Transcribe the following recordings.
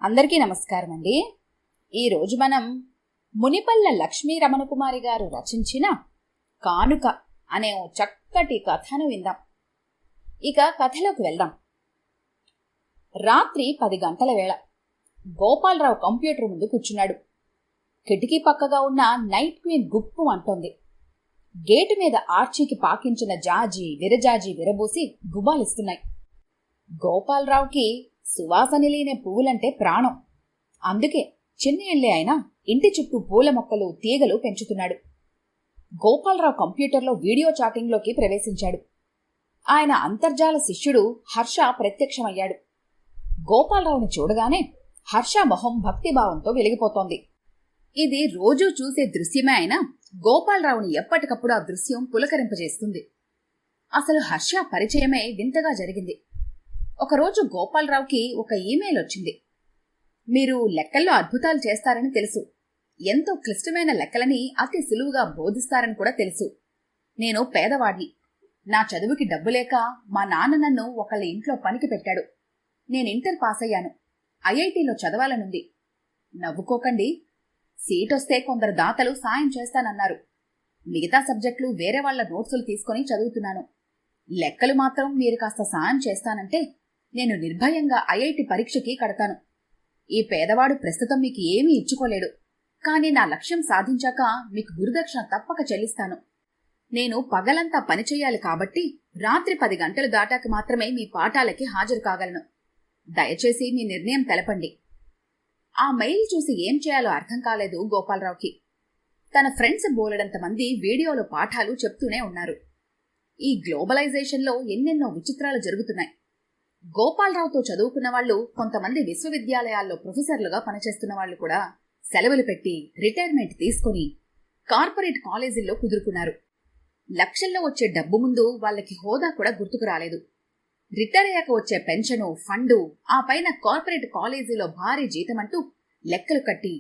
అందరికీ నమస్కారం అండి. ఈరోజు మనం మునిపల్ల లక్ష్మీ రమణకుమారి గారు రచించిన కానుక అనే ఓ చక్కటి కథను విందాం. ఇక కథలోకి వెళ్దాం. రాత్రి 10 గంటల వేళ గోపాలరావు కంప్యూటర్ ముందు కూర్చున్నాడు. కిటికీ పక్కగా ఉన్న నైట్ క్వీన్ గుప్పు అంటోంది. గేటు మీద ఆర్చీకి పాకించిన జాజి విరజాజి విరబూసి గుబాలిస్తున్నాయి. గోపాలరావుకి సువాసన లేని పువ్వులంటే ప్రాణం. అందుకే చిన్న ఇల్లే అయినా ఇంటి చుట్టూ పూల మొక్కలు తీగలు పెంచుతున్నాడు. గోపాలరావు కంప్యూటర్లో వీడియో చాటింగ్లోకి ప్రవేశించాడు. ఆయన అంతర్జాల శిష్యుడు హర్ష ప్రత్యక్షమయ్యాడు. గోపాలరావుని చూడగానే హర్ష మొహం భక్తిభావంతో వెలిగిపోతోంది. ఇది రోజూ చూసే దృశ్యమే అయినా గోపాలరావుని ఎప్పటికప్పుడు ఆ దృశ్యం పులకరింపజేస్తుంది. అసలు హర్ష పరిచయమే వింతగా జరిగింది. ఒకరోజు గోపాలరావుకి ఒక ఈమెయిల్ వచ్చింది. మీరు లెక్కల్లో అద్భుతాలు చేస్తారని తెలుసు. ఎంతో క్లిష్టమైన లెక్కలని అతి సులువుగా బోధిస్తారని కూడా తెలుసు. నేను పేదవాడిని. నా చదువుకి డబ్బు లేక మా నాన్న నన్ను ఒకళ్ళ ఇంట్లో పనికి పెట్టాడు. నేను ఇంటర్ పాస్ అయ్యాను. ఐఐటీలో చదవాలనుంది. నవ్వుకోకండి. సీటొస్తే కొందరు దాతలు సాయం చేస్తానన్నారు. మిగతా సబ్జెక్టులు వేరే వాళ్ల నోట్సులు తీసుకుని చదువుతున్నాను. లెక్కలు మాత్రం మీరు కాస్త సాయం చేస్తానంటే నేను నిర్భయంగా ఐఐటి పరీక్షకి కడతాను. ఈ పేదవాడు ప్రస్తుతం మీకు ఏమీ ఇచ్చుకోలేడు. కానీ నా లక్ష్యం సాధించాక మీకు గురుదక్షిణ తప్పక చెల్లిస్తాను. నేను పగలంతా పనిచేయాలి కాబట్టి రాత్రి 10 గంటలు దాటాక మాత్రమే మీ పాఠాలకి హాజరు కాగలను. దయచేసి మీ నిర్ణయం తెలపండి. ఆ మెయిల్ చూసి ఏం చేయాలో అర్థం కాలేదు గోపాలరావుకి. తన ఫ్రెండ్స్ బోలెడంతమంది వీడియోలో పాఠాలు చెప్తూనే ఉన్నారు. ఈ గ్లోబలైజేషన్లో ఎన్నెన్నో విచిత్రాలు జరుగుతున్నాయి. గోపాలరావుతో చదువుకున్న వాళ్ళు, కొంతమంది విశ్వవిద్యాలయాల్లో ప్రొఫెసర్లుగా పనిచేస్తున్న వాళ్ళు కూడా సెలవులు పెట్టి రిటైర్మెంట్ తీసుకుని కార్పొరేట్ కాలేజీల్లో కుదురుకున్నారు. లక్షల్లో వచ్చే డబ్బు ముందు వాళ్ళకి హోదా కూడా గుర్తుకు రాలేదు. రిటైర్ అయ్యాక వచ్చే పెన్షను, ఫండు, ఆ పైన కార్పొరేట్ కాలేజీలో భారీ జీతమంటూ లెక్కలు కట్టి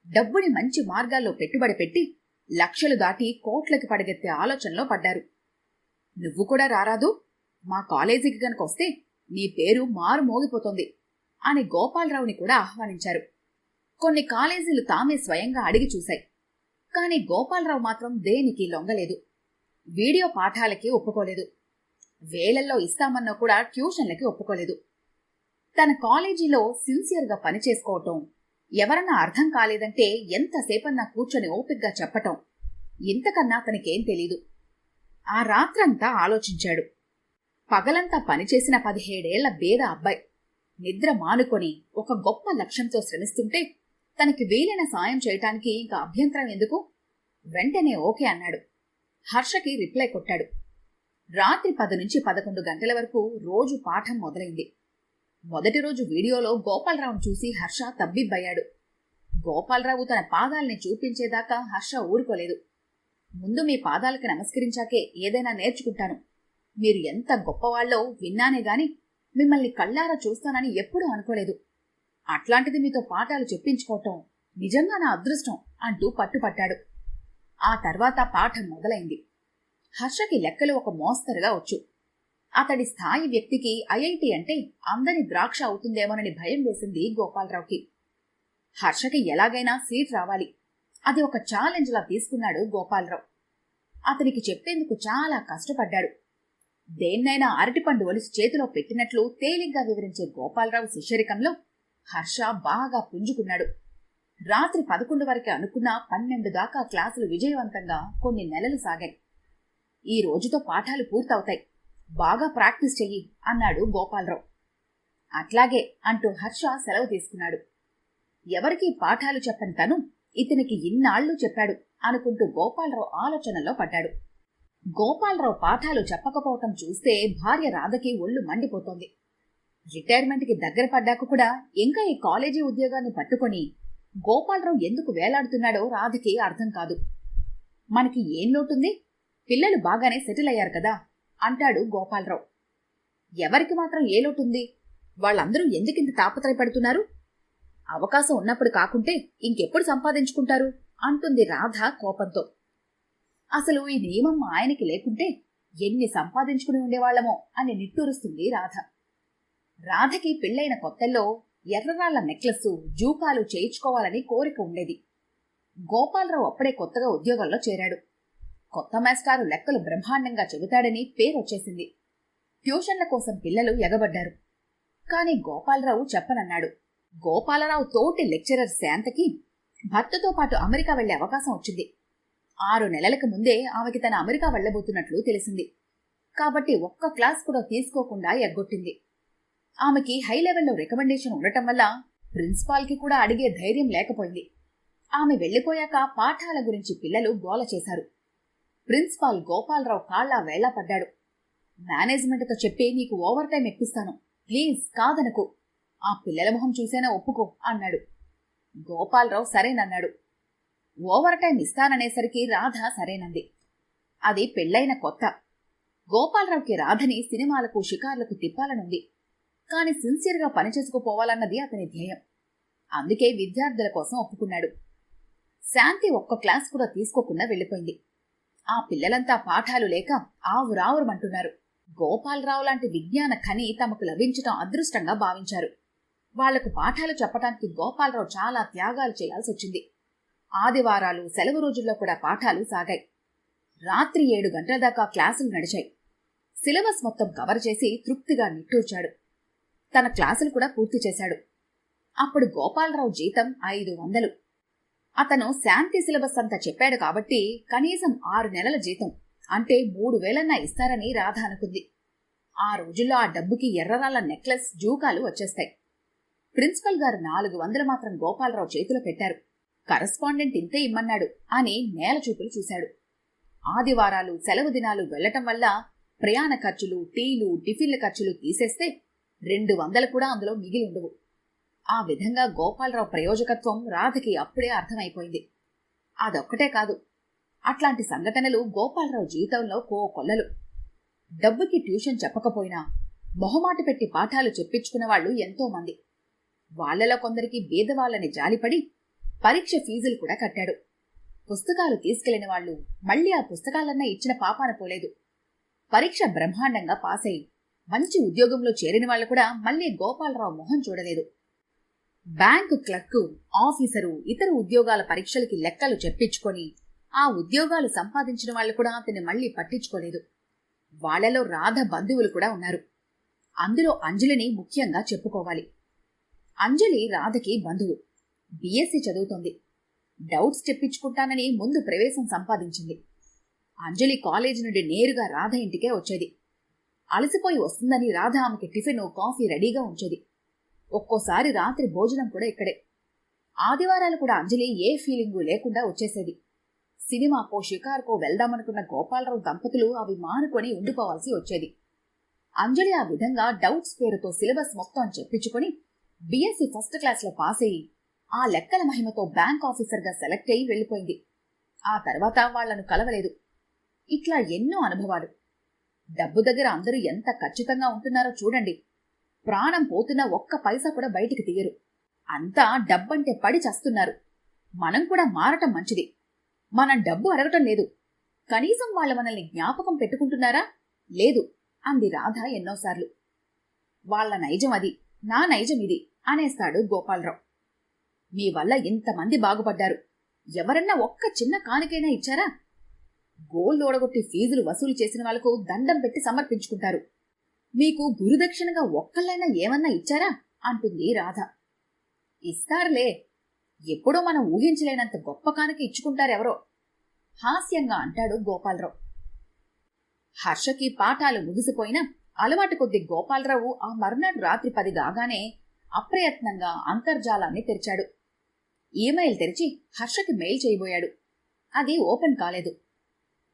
డబ్బుని మంచి మార్గాల్లో పెట్టుబడి పెట్టి లక్షలు దాటి కోట్లకి పడగెత్తే ఆలోచనలో పడ్డారు. నువ్వు కూడా రారాదు? మా కాలేజీకి గనక వస్తే నీ పేరు మారు మోగిపోతుంది అని గోపాలరావుని కూడా ఆహ్వానించారు. కొన్ని కాలేజీలు తామే స్వయంగా అడిగి చూశాయి. కానీ గోపాలరావు మాత్రం దేనికి లొంగలేదు. వీడియో పాఠాలకి ఒప్పుకోలేదు. వేలల్లో ఇస్తామన్నా కూడా ట్యూషన్లకి ఒప్పుకోలేదు. తన కాలేజీలో సిన్సియర్గా పనిచేసుకోవటం, ఎవరన్నా అర్థం కాలేదంటే ఎంతసేపన్నా కూర్చొని ఓపిగ్గా చెప్పటం, ఇంతకన్నా తనకేం తెలీదు. ఆ రాత్రంతా ఆలోచించాడు. పగలంతా పనిచేసిన 17 ఏళ్ల బేద అబ్బాయి నిద్ర మానుకొని ఒక గొప్ప లక్ష్యంతో శ్రమిస్తుంటే తనకి వీలైన సాయం చేయటానికి ఇంకా అభ్యంతరం ఎందుకు? వెంటనే ఓకే అన్నాడు. హర్షకి రిప్లై కొట్టాడు. రాత్రి 10 నుంచి 11 గంటల వరకు రోజు పాఠం మొదలైంది. మొదటి రోజు వీడియోలో గోపాలరావును చూసి హర్ష తబ్బిబ్బయ్యాడు. గోపాలరావు తన పాదాల్ని చూపించేదాకా హర్ష ఊరుకోలేదు. ముందు మీ పాదాలకి నమస్కరించాకే ఏదైనా నేర్చుకుంటాను. మీరు ఎంత గొప్పవాళ్ళో విన్నానే గాని మిమ్మల్ని కళ్ళారా చూస్తానని ఎప్పుడూ అనుకోలేదు. అట్లాంటిది మీతో పాఠాలు చెప్పించుకోవటం నిజంగా నా అదృష్టం అంటూ పట్టుపట్టాడు. ఆ తర్వాత పాఠం మొదలైంది. హర్షకి లెక్కలు ఒక మోస్తరుగా వచ్చు. అతడి స్థాయి వ్యక్తికి ఐఐటి అంటే అందరి ద్రాక్ష అవుతుందేమోనని భయం వేసింది గోపాలరావుకి. హర్షకి ఎలాగైనా సీట్ రావాలి. అది ఒక ఛాలెంజ్లా తీసుకున్నాడు గోపాలరావు. అతనికి చెప్పేందుకు చాలా కష్టపడ్డాడు. దేన్నైనా అరటిపండు ఒలిసి చేతిలో పెట్టినట్లు తేలిగ్గా వివరించే గోపాలరావు శిష్యరికంలో హర్ష బాగా పుంజుకున్నాడు. రాత్రి 11 వరకే అనుకున్న 12 దాకా క్లాసులు విజయవంతంగా కొన్ని నెలలు సాగాయి. ఈ రోజుతో పాఠాలు పూర్తవుతాయి. బాగా ప్రాక్టీస్ చెయ్యి అన్నాడు గోపాలరావు. అట్లాగే అంటూ హర్ష సెలవు తీసుకున్నాడు. ఎవరికీ పాఠాలు చెప్పని తను ఇతనికి ఇన్నాళ్లు చెప్పాడు అనుకుంటూ గోపాలరావు ఆలోచనలో పడ్డాడు. గోపాలరావు పాఠాలు చెప్పకపోవటం చూస్తే భార్య రాధకి ఒళ్ళు మండిపోతోంది. రిటైర్మెంట్కి దగ్గర పడ్డాక కూడా ఇంకా ఈ కాలేజీ ఉద్యోగాన్ని పట్టుకొని గోపాలరావు ఎందుకు వేలాడుతున్నాడో రాధకి అర్థం కాదు. మనకి ఏం లోటుంది? పిల్లలు బాగానే సెటిల్ అయ్యారు కదా అంటాడు గోపాలరావు. ఎవరికి మాత్రం ఏ లోటుంది? వాళ్ళందరూ ఎందుకింత తాపత్రయపడుతున్నారు? అవకాశం ఉన్నప్పుడు కాకుంటే ఇంకెప్పుడు సంపాదించుకుంటారు అంటుంది రాధ కోపంతో. అసలు ఈ నియమం ఆయనకి లేకుంటే ఎన్ని సంపాదించుకుని ఉండేవాళ్లమో అని నిట్టూరుస్తుంది రాధ. రాధకి పెళ్లైన కొత్తల్లో ఎర్రరాళ్ల నెక్లెస్, జూకాలు చేయించుకోవాలని కోరిక ఉండేది. గోపాలరావు అప్పుడే కొత్తగా ఉద్యోగంలో చేరాడు. కొత్త మాస్టారు లెక్కలు బ్రహ్మాండంగా చెబుతాడని పేరొచ్చేసింది. ట్యూషన్ల కోసం పిల్లలు ఎగబడ్డారు. కాని గోపాలరావు చెప్పనన్నాడు. గోపాలరావు తోటి లెక్చరర్ శాంతకి భర్తతో పాటు అమెరికా వెళ్లే అవకాశం వచ్చింది. 6 నెలలకు ముందే ఆమెకి తన అమెరికా వెళ్లబోతున్నట్లు తెలిసింది. కాబట్టి ఒక్క క్లాస్ కూడా తీసుకోకుండా ఎగ్గొట్టింది. ఆమెకి హై లెవెల్లో రికమెండేషన్ ఉండటం వల్ల ప్రిన్సిపాల్కి కూడా అడిగే ధైర్యం లేకపోయింది. ఆమె వెళ్లిపోయాక పాఠాల గురించి పిల్లలు గోల చేశారు. ప్రిన్సిపాల్ గోపాలరావు కాళ్లా వేళ్లా పడ్డాడు. మేనేజ్మెంట్తో చెప్పి నీకు ఓవర్ టైం ఇప్పిస్తాను, ప్లీజ్ కాదనకు, ఆ పిల్లల మొహం చూసేనా ఒప్పుకో అన్నాడు. గోపాలరావు సరేనన్నాడు. ఓవర్ టైం ఇస్తాననేసరికి రాధ సరేనంది. అది పెళ్లైన కొత్త. గోపాలరావుకి రాధని సినిమాలకు షికార్లకు తిప్పాలనుంది. కాని సిన్సియర్గా పనిచేసుకుపోవాలన్నది అతని ధ్యేయం. అందుకే విద్యార్థుల కోసం ఒప్పుకున్నాడు. శాంతి ఒక్క క్లాస్ కూడా తీసుకోకుండా వెళ్లిపోయింది. ఆ పిల్లలంతా పాఠాలు లేక ఆవురావురమంటున్నారు. గోపాలరావు లాంటి విజ్ఞాన ఖని తమకు లభించటం అదృష్టంగా భావించారు. వాళ్లకు పాఠాలు చెప్పటానికి గోపాలరావు చాలా త్యాగాలు చేయాల్సొచ్చింది. ఆదివారాలు, సెలవు రోజుల్లో కూడా పాఠాలు సాగాయి. రాత్రి 7 గంటల దాకా క్లాసులు నడిచాయి. సిలబస్ మొత్తం కవర్ చేసి తృప్తిగా నిట్టూర్చాడు. తన క్లాసులు కూడా పూర్తి చేశాడు. అప్పుడు గోపాలరావు జీతం 500. అతను శాంతి సిలబస్ అంతా చెప్పాడు కాబట్టి కనీసం 6 నెలల జీతం అంటే 3000 ఇస్తారని రాధ అనుకుంది. ఆ రోజుల్లో ఆ డబ్బుకి ఎర్రరాళ్ల నెక్లెస్, జూకాలు వచ్చేస్తాయి. ప్రిన్సిపల్ గారు 400 మాత్రం గోపాలరావు చేతిలో పెట్టారు. కరస్పాండెంట్ ఇంతే ఇమ్మన్నాడు అని నేల చూపులు చూశాడు. ఆదివారాలు, సెలవు దినాలు వెళ్లటం వల్ల ప్రయాణ ఖర్చులు, టీలు, టిఫిన్ల ఖర్చులు తీసేస్తే 200 కూడా అందులో మిగిలి ఉండవు. ఆ విధంగా గోపాలరావు ప్రయోజకత్వం రాధకి అప్పుడే అర్థమైపోయింది. అదొక్కటే కాదు, అట్లాంటి సంఘటనలు గోపాలరావు జీవితంలో కోకొల్లలు. డబ్బుకి ట్యూషన్ చెప్పకపోయినా మొహమాట పెట్టి పాఠాలు చెప్పించుకున్న వాళ్ళు ఎంతో మంది. వాళ్లలో కొందరికి బీదవాళ్లని జాలిపడి పరీక్ష ఫీజులు కూడా కట్టాడు. పుస్తకాలు తీసుకెళ్లిన వాళ్ళు మళ్లీ ఆ పుస్తకాలన్నా ఇచ్చిన పాపాన పోలేదు. పరీక్ష బ్రహ్మాండంగా పాస్ అయి మంచి ఉద్యోగంలో చేరిన వాళ్ళు కూడా మళ్లీ గోపాలరావు మొహం చూడలేదు. బ్యాంకు క్లర్కు, ఆఫీసరు, ఇతర ఉద్యోగాల పరీక్షలకి లెక్కలు చెప్పించుకొని ఆ ఉద్యోగాలు సంపాదించిన వాళ్ళు కూడా అతన్ని మళ్లీ పట్టించుకోలేదు. వాళ్లలో రాధ బంధువులు కూడా ఉన్నారు. అందులో అంజలిని ముఖ్యంగా చెప్పుకోవాలి. అంజలి రాధకి బంధువు. బీఎస్సీ చదువుతోంది. డౌట్స్ చెప్పించుకుంటానని ముందు ప్రవేశం సంపాదించింది. అంజలి కాలేజీ నుండి నేరుగా రాధ ఇంటికే వచ్చేది. అలసిపోయి వస్తుందని రాధ ఆమెకి టిఫిన్, కాఫీ రెడీగా ఉంచేది. ఒక్కోసారి రాత్రి భోజనం కూడా ఇక్కడే. ఆదివారాలు కూడా అంజలి ఏ ఫీలింగు లేకుండా వచ్చేసేది. సినిమాకో, షికార్కో వెళ్దామనుకున్న గోపాలరావు దంపతులు అవి మానుకొని ఉండిపోవాల్సి వచ్చేది. అంజలి ఆ విధంగా డౌట్స్ పేరుతో సిలబస్ మొత్తం చెప్పించుకొని బీఎస్సీ ఫస్ట్ క్లాస్లో పాస్ అయ్యి ఆ లెక్కల మహిమతో బ్యాంక్ ఆఫీసర్గా సెలెక్ట్ అయ్యి వెళ్లిపోయింది. ఆ తర్వాత వాళ్లను కలవలేదు. ఇట్లా ఎన్నో అనుభవాలు. డబ్బు దగ్గర అందరూ ఎంత ఖచ్చితంగా ఉంటున్నారో చూడండి. ప్రాణం పోతున్నా ఒక్క పైసా కూడా బయటికి తీయరు. అంతా డబ్బంటే పడి చస్తున్నారు. మనం కూడా మారటం మంచిది. మనం డబ్బు అడగటం లేదు. కనీసం వాళ్ళు మనల్ని జ్ఞాపకం పెట్టుకుంటున్నారా? లేదు అంది రాధ ఎన్నోసార్లు. వాళ్ల నైజం అది, నా నైజం ఇది అనేస్తాడు గోపాలరావు. మీ వల్ల ఇంతమంది బాగుపడ్డారు. ఎవరన్నా ఒక్క చిన్న కానుకైనా ఇచ్చారా? గోల్డ్ ఓడగొట్టి ఫీజులు వసూలు చేసిన వాళ్లకు దండం పెట్టి సమర్పించుకుంటారు. మీకు గురుదక్షిణగా ఒక్కళ్ళైనా ఏమన్నా ఇచ్చారా అంటుంది రాధ. ఇస్తారులే, ఎప్పుడో మనం ఊహించలేనంత గొప్ప కానుక ఇచ్చుకుంటారెవరో హాస్యంగా అంటాడు గోపాలరావు. హర్షకి పాఠాలు ముగిసిపోయినా అలవాటు కొద్ది గోపాలరావు ఆ మర్నాడు రాత్రి 10 కాగానే అప్రయత్నంగా అంతర్జాలాన్ని తెరిచాడు. ఈమెయిల్ తెరిచి హర్షకి మెయిల్ చేయబోయాడు. అది ఓపెన్ కాలేదు.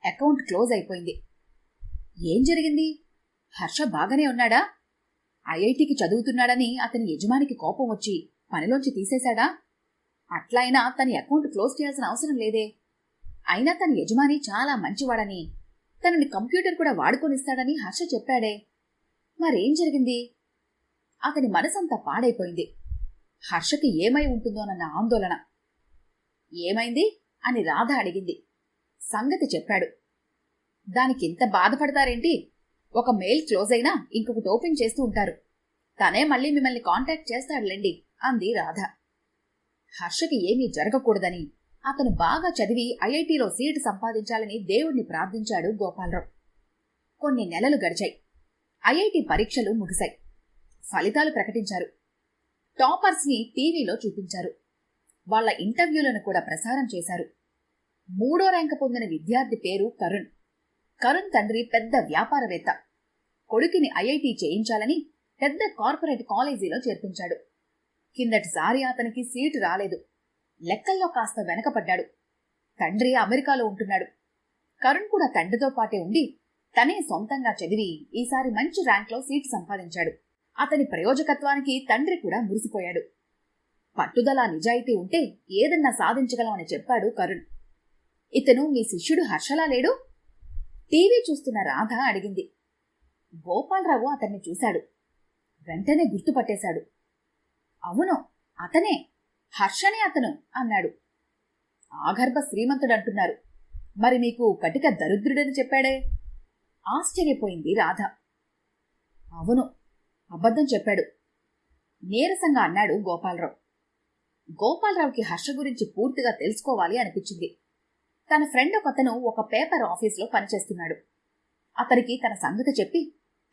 అకౌంట్ క్లోజ్ అయిపోయింది. ఏం జరిగింది? హర్ష బాగానే ఉన్నాడా? ఐఐటికి చదువుతున్నాడని అతని యజమానికి కోపం వచ్చి పనిలోంచి తీసేశాడా? అట్లా అయినా తన అకౌంట్ క్లోజ్ చేయాల్సిన అవసరం లేదే. అయినా తన యజమాని చాలా మంచివాడని, తనని కంప్యూటర్ కూడా వాడుకొనిస్తాడని హర్ష చెప్పాడే. మరేం జరిగింది? అతని మనసంతా పాడైపోయింది. హర్షకి ఏమై ఉంటుందోనన్న ఆందోళన. ఏమైంది అని రాధ అడిగింది. సంగతి చెప్పాడు. దానికింత బాధపడతారేంటి? ఒక మెయిల్ క్లోజ్ అయినా ఇంకొకటి ఓపెన్ చేస్తూ ఉంటారు. తనే మళ్ళీ మిమ్మల్ని కాంటాక్ట్ చేస్తాడులేండి అంది రాధ. హర్షకి ఏమీ జరగకూడదని, అతను బాగా చదివి ఐఐటీలో సీటు సంపాదించాలని దేవుణ్ణి ప్రార్థించాడు గోపాలరావు. కొన్ని నెలలు గడిచాయి. ఐఐటీ పరీక్షలు ముగిశాయి. ఫలితాలు ప్రకటించారు. టాపర్స్ని టీవీలో చూపించారు. వాళ్ల ఇంటర్వ్యూలను కూడా ప్రసారం చేశారు. 3వ ర్యాంకు పొందిన విద్యార్థి పేరు కరుణ్. కరుణ్ తండ్రి పెద్ద వ్యాపారవేత్త. కొడుకుని ఐఐటీ చేయించాలని పెద్ద కార్పొరేట్ కాలేజీలో చేర్పించాడు. కిందటిసారి అతనికి సీటు రాలేదు. లెక్కల్లో కాస్త వెనకపడ్డాడు. తండ్రి అమెరికాలో ఉంటున్నాడు. కరుణ్ కూడా తండ్రితో పాటే ఉండి తనే సొంతంగా చదివి ఈసారి మంచి ర్యాంక్లో సీటు సంపాదించాడు. అతని ప్రయోజకత్వానికి తండ్రి కూడా మురిసిపోయాడు. పట్టుదల, నిజాయితీ ఉంటే ఏదన్నా సాధించగలమని చెప్పాడు కరుణ్. ఇతను మీ శిష్యుడు హర్షలా లేడు? టీవీ చూస్తున్న రాధ అడిగింది. గోపాలరావు అతన్ని చూశాడు. వెంటనే గుర్తుపట్టేశాడు. అవును, అతనే, హర్షనే అతను అన్నాడు. ఆగర్భ శ్రీమంతుడంటున్నారు, మరి మీకు కటిక దరిద్రుడని చెప్పాడే? ఆశ్చర్యపోయింది రాధ. అవును, అబద్ధం చెప్పాడు నీరసంగా అన్నాడు గోపాలరావు. గోపాలరావుకి హర్ష గురించి పూర్తిగా తెలుసుకోవాలి అనిపించింది. తన ఫ్రెండ్ ఒకతను ఒక పేపర్ ఆఫీసులో పనిచేస్తున్నాడు. అతనికి తన సంగతి చెప్పి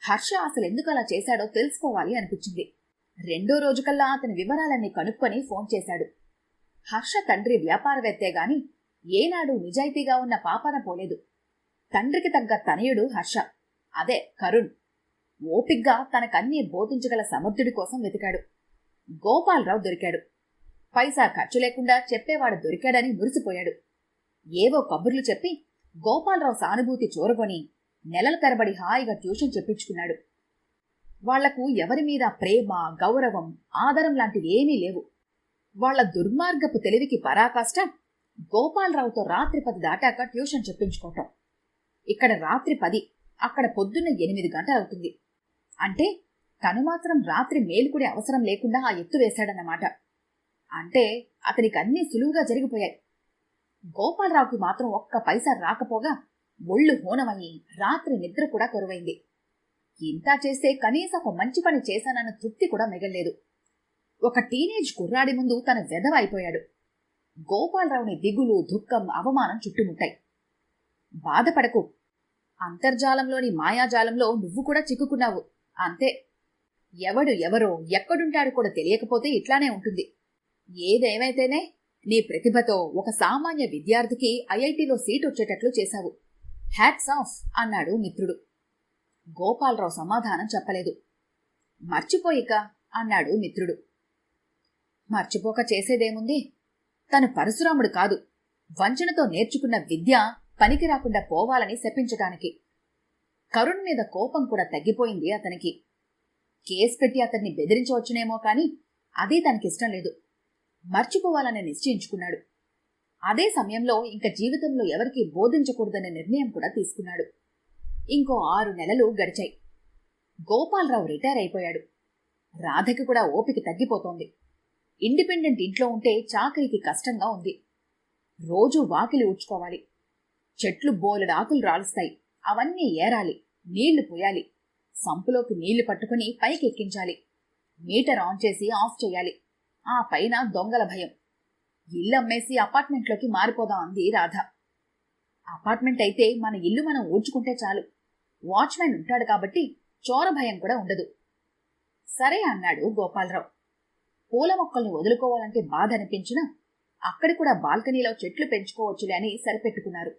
హర్ష అసలు ఎందుకు అలా చేశాడో తెలుసుకోవాలి అనిపించింది. 2వ రోజుకల్లా అతని వివరాలన్నీ కనుక్కొని ఫోన్ చేశాడు. హర్ష తండ్రి వ్యాపారవేత్తే గాని ఏనాడు నిజాయితీగా ఉన్న పాపన పోలేదు. తండ్రికి తగ్గ తనయుడు హర్ష, అదే కరుణ్. ఓపిగ్గా తనకన్నీ బోధించగల సమర్థుడి కోసం వెతికాడు. గోపాలరావు దొరికాడు. పైసా ఖర్చు లేకుండా చెప్పేవాడు దొరికాడని మురిసిపోయాడు. ఏవో కబుర్లు చెప్పి గోపాలరావు సానుభూతి చూరగొని నెలల తరబడి హాయిగా ట్యూషన్ చెప్పించుకున్నాడు. వాళ్లకు ఎవరి మీద ప్రేమ, గౌరవం, ఆదరం లాంటివి ఏమీ లేవు. వాళ్ల దుర్మార్గపు తెలివికి పరాకాష్ట గోపాలరావుతో రాత్రి 10 దాటాక ట్యూషన్ చెప్పించుకోవటం. ఇక్కడ రాత్రి 10, అక్కడ పొద్దున్న 8 గంటలవుతుంది. అంటే తను మాత్రం రాత్రి మేలుకునే అవసరం లేకుండా ఆ ఎత్తు వేశాడన్నమాట. అంటే అతనికి అన్నీ సులువుగా జరిగిపోయాయి. గోపాలరావుకి మాత్రం ఒక్క పైసా రాకపోగా ఒళ్ళు హోనమయ్యి రాత్రి నిద్ర కూడా కొరువైంది. ఇంతా చేస్తే కనీసం ఒక మంచి పని చేశానన్న తృప్తి కూడా మిగల్లేదు. ఒక టీనేజ్ కుర్రాడి ముందు తన వెధవ అయిపోయాడు. గోపాలరావుని దిగులు, దుఃఖం, అవమానం చుట్టుముట్టాయి. బాధపడకు, అంతర్జాలంలోని మాయాజాలంలో నువ్వు కూడా చిక్కుకున్నావు, అంతే. ఎవరో ఎక్కడుంటాడు కూడా తెలియకపోతే ఇట్లానే ఉంటుంది. ఏదేమైతేనే నీ ప్రతిభతో ఒక సామాన్య విద్యార్థికి ఐఐటీలో సీట్ వచ్చేటట్లు చేశావు. హ్యాట్స్ ఆఫ్ అన్నాడు మిత్రుడు. గోపాలరావు సమాధానం చెప్పలేదు. మర్చిపోయిక అన్నాడు మిత్రుడు. మర్చిపోక చేసేదేముంది? తను పరశురాముడు కాదు. వంచనతో నేర్చుకున్న విద్య పనికి రాకుండా పోవాలని శపించటానికి. కరుణ్ మీద కోపం కూడా తగ్గిపోయింది అతనికి. కేసు పెట్టి అతన్ని బెదిరించవచ్చునేమో కాని అదే తనకిష్టం లేదు. మర్చిపోవాలని నిశ్చయించుకున్నాడు. అదే సమయంలో ఇంక జీవితంలో ఎవరికీ బోధించకూడదనే నిర్ణయం కూడా తీసుకున్నాడు. ఇంకో 6 నెలలు గడిచాయి. గోపాలరావు రిటైర్ అయిపోయాడు. రాధకి కూడా ఓపిక తగ్గిపోతోంది. ఇండిపెండెంట్ ఇంట్లో ఉంటే చాకరీకి కష్టంగా ఉంది. రోజూ వాకిలి ఊడ్చుకోవాలి. చెట్లు బోలెడాకులు రాలుస్తాయి. అవన్నీ ఏరాలి, నీళ్లు పోయాలి. సంపులోకి నీళ్లు పట్టుకుని పైకి ఎక్కించాలి. మీటర్ ఆన్ చేసి ఆఫ్ చేయాలి. ఆ పైన దొంగల భయం. ఇల్లు అమ్మేసి అపార్ట్మెంట్లోకి మారిపోదాం అంది రాధ. అపార్ట్మెంట్ అయితే మన ఇల్లు మనం ఊడ్చుకుంటే చాలు. వాచ్మెన్ ఉంటాడు కాబట్టి చోర భయం కూడా ఉండదు. సరే అన్నాడు గోపాలరావు. పూల మొక్కల్ని వదులుకోవాలంటే బాధ అనిపించినా అక్కడి కూడా బాల్కనీలో చెట్లు పెంచుకోవచ్చులే అని సరిపెట్టుకున్నారు.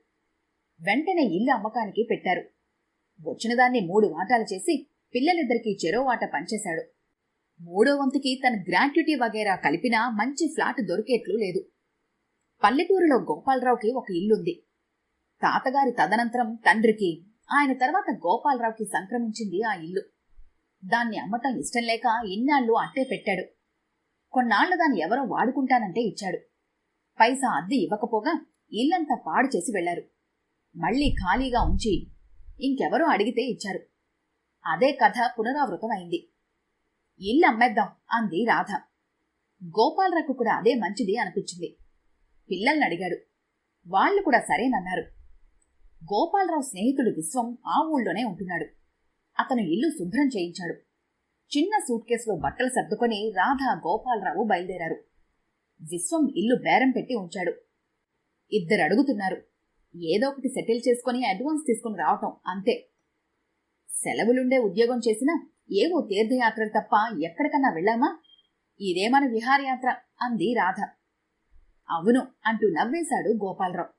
వెంటనే ఇల్లు అమ్మకానికి పెట్టారు. వచ్చిన దాన్ని 3 వాటాలు చేసి పిల్లలిద్దరికీ చెరో వాట పంచేశాడు. 3వ వంతుకి తన గ్రాట్యుటీ వగేరా కలిపినా మంచి ఫ్లాట్ దొరికేట్లు లేదు. పల్లెటూరులో గోపాలరావుకి ఒక ఇల్లుంది. తాతగారి తదనంతరం తండ్రికి, ఆయన తర్వాత గోపాలరావుకి సంక్రమించింది ఆ ఇల్లు. దాన్ని అమ్మటం ఇష్టం లేక ఇన్నాళ్ళు అట్టే పెట్టాడు. కొన్నాళ్లు దాన్ని ఎవరో వాడుకుంటానంటే ఇచ్చాడు. పైసా అద్దె ఇవ్వకపోగా ఇల్లంతా పాడు చేసి వెళ్లారు. మళ్లీ ఖాళీగా ఉంచి ఇంకెవరో అడిగితే ఇచ్చారు. అదే కథ పునరావృతం అయింది. ఇల్లు అమ్మేద్దాం అంది రాధ. గోపాలరావుకు కూడా అదే మంచిది అనిపించింది. పిల్లల్ని అడిగాడు. వాళ్లు కూడా సరేనన్నారు. గోపాలరావు స్నేహితుడు విశ్వం ఆ ఊళ్ళోనే ఉంటున్నాడు. అతను ఇల్లు శుభ్రం చేయించాడు. చిన్న సూట్ కేసులో బట్టలు సర్దుకొని రాధ, గోపాలరావు బయలుదేరారు. విశ్వం ఇల్లు బేరం పెట్టి ఉంచాడు. ఇద్దరు అడుగుతున్నారు. ఏదో ఒకటి సెటిల్ చేసుకుని అడ్వాన్స్ తీసుకుని రావటం అంతే. సెలవులుండే ఉద్యోగం చేసినా ఏవో తీర్థయాత్రలు తప్ప ఎక్కడికన్నా వెళ్ళామా? ఇదే మన విహారయాత్ర అంది రాధ. అవును అంటూ నవ్వేశాడు గోపాలరావు.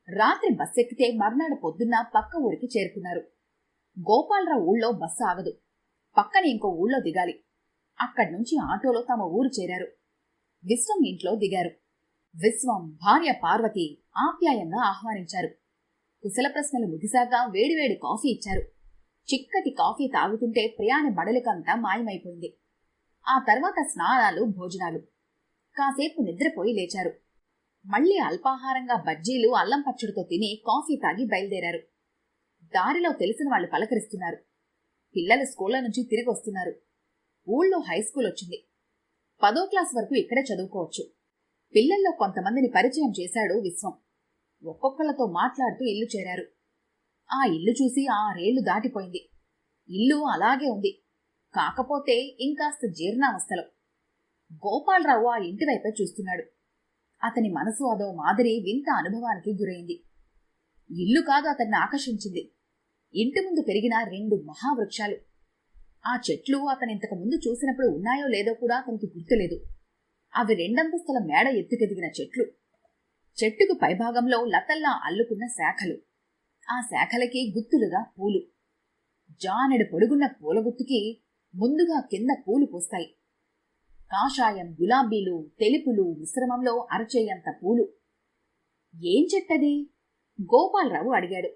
రాత్రి బస్సెక్కితే మర్నాడు పొద్దున్న పక్క ఊరికి చేరుకున్నారు. గోపాలరావు ఊళ్ళో బస్సు ఆగదు. పక్కన ఇంకో ఊళ్ళో దిగాలి. అక్కడ్నుంచి ఆటోలో తమ ఊరు చేరారు. విశ్వం ఇంట్లో దిగారు. విశ్వం, భార్య పార్వతి ఆప్యాయంగా ఆహ్వానించారు. కుశల ప్రశ్నలు ముగిశాక వేడివేడి కాఫీ ఇచ్చారు. చిక్కటి కాఫీ తాగుతుంటే ప్రయాణ బడలికంతా మాయమైపోయింది. ఆ తర్వాత స్నానాలు, భోజనాలు. కాసేపు నిద్రపోయి లేచారు. మళ్లీ అల్పాహారంగా బజ్జీలు, అల్లం పచ్చడితో తిని కాఫీ తాగి బయలుదేరారు. దారిలో తెలిసిన వాళ్ళు పలకరిస్తున్నారు. పిల్లలు స్కూళ్ల నుంచి తిరిగి వస్తున్నారు. ఊళ్ళో హైస్కూల్ వచ్చింది. 10వ క్లాస్ వరకు ఇక్కడే చదువుకోవచ్చు. పిల్లల్లో కొంతమందిని పరిచయం చేశాడు విశ్వం. ఒక్కొక్కళ్లతో మాట్లాడుతూ ఇల్లు చేరారు. ఆ ఇల్లు చూసి 6 ఏళ్లు దాటిపోయింది. ఇల్లు అలాగే ఉంది, కాకపోతే ఇంకాస్త జీర్ణావస్థలో. గోపాలరావు ఆ ఇంటి వైపే చూస్తున్నాడు. అతని మనసు అదో మాదిరి వింత అనుభవానికి గురైంది. ఇల్లు కాదు అతన్ని ఆకర్షించింది. ఇంటి ముందు పెరిగిన 2 మహావృక్షాలు. ఆ చెట్లు అతనింతకు ముందు చూసినప్పుడు ఉన్నాయో లేదో కూడా అతనికి గుర్తులేదు. అవి 2 అంతస్తుల మేడ ఎత్తుకెదిగిన చెట్లు. చెట్టుకు పైభాగంలో లతల్లా అల్లుకున్న శాఖలు. ఆ శాఖలకి గుత్తులుగా పూలు. జానెడు పొడుగున్న పూలగుత్తుకి ముందుగా కింద పూలు పూస్తాయి. కాషాయం, గులాబీలు, తెలుపులు మిశ్రమంలో అరచేయంత పూలు. ఏం చెట్టది? గోపాలరావు అడిగాడు.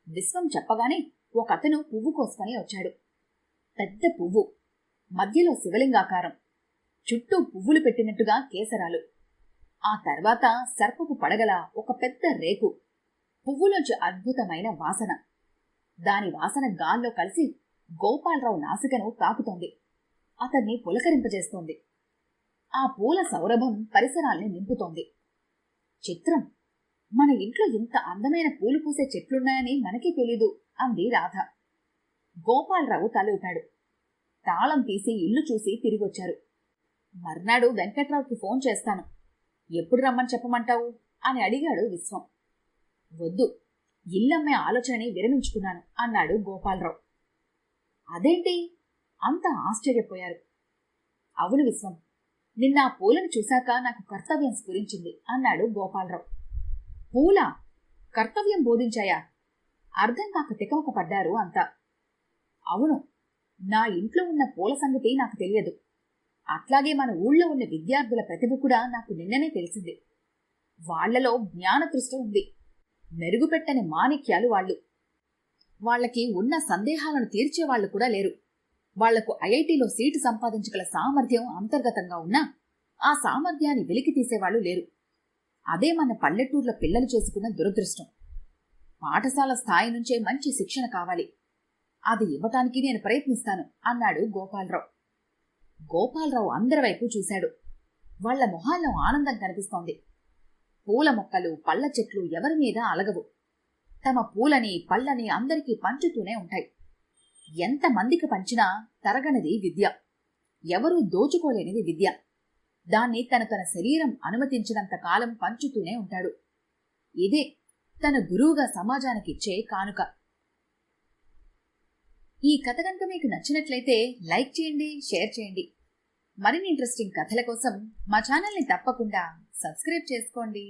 విశ్వం చెప్పగానే ఒకతను పువ్వు కోసుకొని వచ్చాడు. పెద్ద పువ్వు, మధ్యలో శివలింగాకారం, చుట్టూ పువ్వులు పెట్టినట్టుగా కేసరాలు. ఆ తర్వాత సర్పపు పడగల ఒక పెద్ద రేకు. పువ్వులోంచి అద్భుతమైన వాసన. దాని వాసన గాల్లో కలిసి గోపాలరావు నాసికను తాకుతోంది. అతన్ని పులకరింపజేస్తోంది. ఆ పూల సౌరభం పరిసరాల్ని నింపుతోంది. చిత్రం, మన ఇంట్లో ఇంత అందమైన పూలు పూసే చెట్లున్నాయని మనకే తెలీదు అంది రాధ. గోపాలరావు తల ఊపాడు. తాళం తీసి ఇల్లు చూసి తిరిగొచ్చారు. మర్నాడు వెంకట్రావుకి ఫోన్ చేస్తాను. ఎప్పుడు రమ్మని చెప్పమంటావు అని అడిగాడు విశ్వం. వద్దు, ఇల్లమ్మే ఆలోచనని విరమించుకున్నాను అన్నాడు గోపాలరావు. అదేంటి? అంతా ఆశ్చర్యపోయారు. అవును విశ్వం, నిన్న ఆ పూలను చూశాక నాకు కర్తవ్యం స్ఫురించింది అన్నాడు గోపాలరావు. పూలా? కర్తవ్యం బోధించాయా? అర్థం కాక తికమక పడ్డారు అంతా. అవును, నా ఇంట్లో ఉన్న పూల సంగతి నాకు తెలియదు. అట్లాగే మన ఊళ్ళో ఉన్న విద్యార్థుల ప్రతిభ కూడా నాకు నిన్ననే తెలిసింది. వాళ్లలో జ్ఞానతృష్ట ఉంది. మెరుగుపెట్టని మాణిక్యాలు వాళ్ళు. వాళ్లకి ఉన్న సందేహాలను తీర్చేవాళ్లు కూడా లేరు. వాళ్లకు ఐఐటీలో సీటు సంపాదించగల సామర్థ్యం అంతర్గతంగా ఉన్నా ఆ సామర్థ్యాన్ని వెలికి తీసేవాళ్లు లేరు. అదే మన పల్లెటూర్ల పిల్లలు చేసుకున్న దురదృష్టం. పాఠశాల స్థాయి నుంచే మంచి శిక్షణ కావాలి. అది ఇవ్వటానికి నేను ప్రయత్నిస్తాను అన్నాడు గోపాలరావు. గోపాలరావు అందరి వైపు చూశాడు. వాళ్ల మొహాల్లో ఆనందం కనిపిస్తోంది. పూల మొక్కలు, పళ్ళ చెట్లు ఎవరి మీద అలగవు. తమ పూలని, పళ్ళని అందరికీ పంచుతూనే ఉంటాయి. ఎంతమందికి పంచినా తరగనిది విద్య. ఎవరూ దోచుకోలేనిది విద్య. దాన్ని తన శరీరం అనుమతించినంత కాలం పంచుతూనే ఉంటాడు. ఇదే తన గురువుగా సమాజానికిచ్చే కానుక. ఈ కథ కనుక మీకు నచ్చినట్లయితే లైక్ చేయండి, షేర్ చేయండి. మరిన్ని ఇంట్రెస్టింగ్ కథల కోసం మా ఛానల్ని తప్పకుండా సబ్స్క్రైబ్ చేసుకోండి.